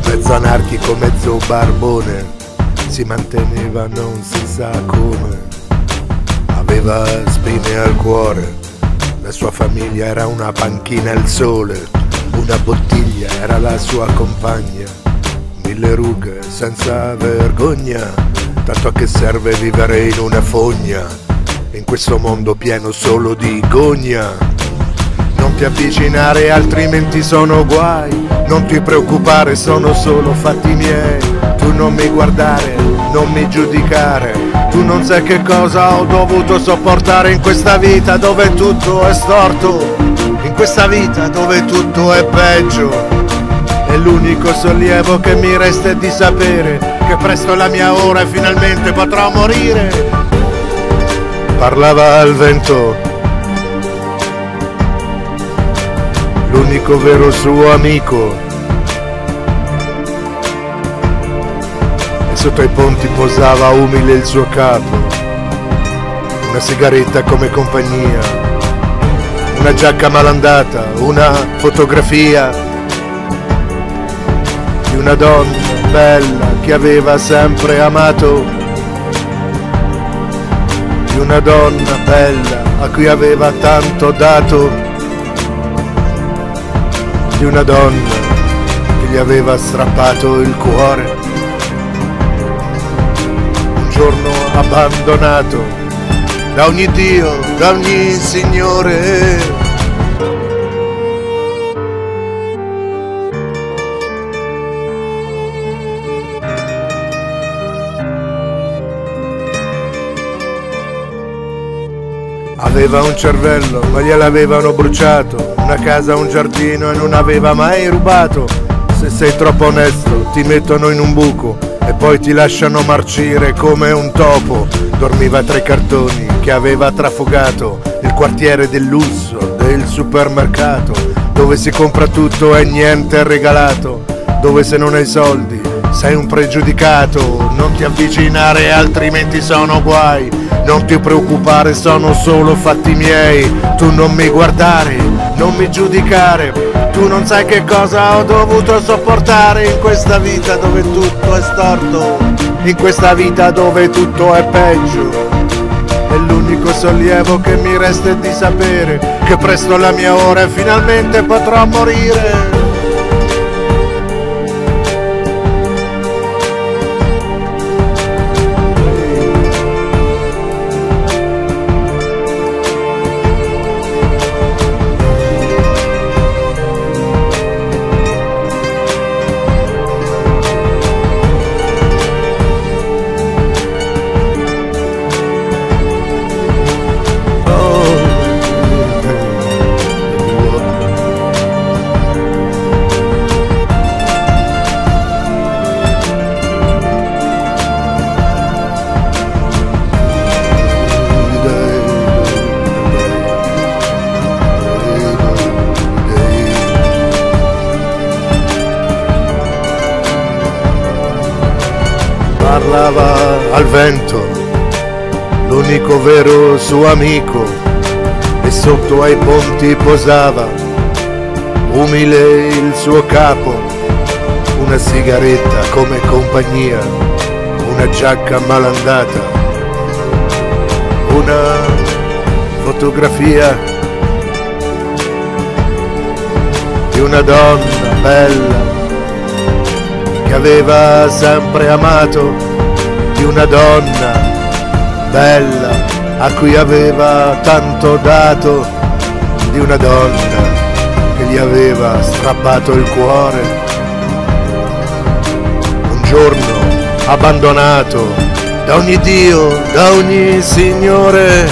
Mezzo anarchico, mezzo barbone, si manteneva non si sa come. Aveva spine al cuore, la sua famiglia era una panchina al sole, una bottiglia era la sua compagna, 1000 rughe senza vergogna, tanto a che serve vivere in una fogna, in questo mondo pieno solo di gogna. Non ti avvicinare altrimenti sono guai, non ti preoccupare sono solo fatti miei. Tu non mi guardare, non mi giudicare, tu non sai che cosa ho dovuto sopportare in questa vita dove tutto è storto, in questa vita dove tutto è peggio. E l'unico sollievo che mi resta è di sapere che presto è la mia ora e finalmente potrò morire. Parlava al vento, l'unico vero suo amico, e sotto ai ponti posava umile il suo capo, una sigaretta come compagnia, una giacca malandata, una fotografia di una donna bella che aveva sempre amato, di una donna bella a cui aveva tanto dato, di una donna che gli aveva strappato il cuore. Un giorno abbandonato da ogni dio, da ogni signore. Aveva un cervello ma gliel'avevano bruciato, una casa, un giardino e non aveva mai rubato. Se sei troppo onesto ti mettono in un buco e poi ti lasciano marcire come un topo. Dormiva tra i cartoni che aveva trafugato, il quartiere del lusso, del supermercato, dove si compra tutto e niente è regalato, dove se non hai soldi sei un pregiudicato. Non ti avvicinare altrimenti sono guai, non ti preoccupare sono solo fatti miei. Tu non mi guardare, non mi giudicare, tu non sai che cosa ho dovuto sopportare in questa vita dove tutto è storto, in questa vita dove tutto è peggio. E l'unico sollievo che mi resta è di sapere che presto è la mia ora e finalmente potrò morire. Parlava al vento, l'unico vero suo amico, e sotto ai ponti posava, umile il suo capo, una sigaretta come compagnia, una giacca malandata, una fotografia di una donna bella che aveva sempre amato, di una donna bella a cui aveva tanto dato, di una donna che gli aveva strappato il cuore. Un giorno abbandonato da ogni dio, da ogni signore.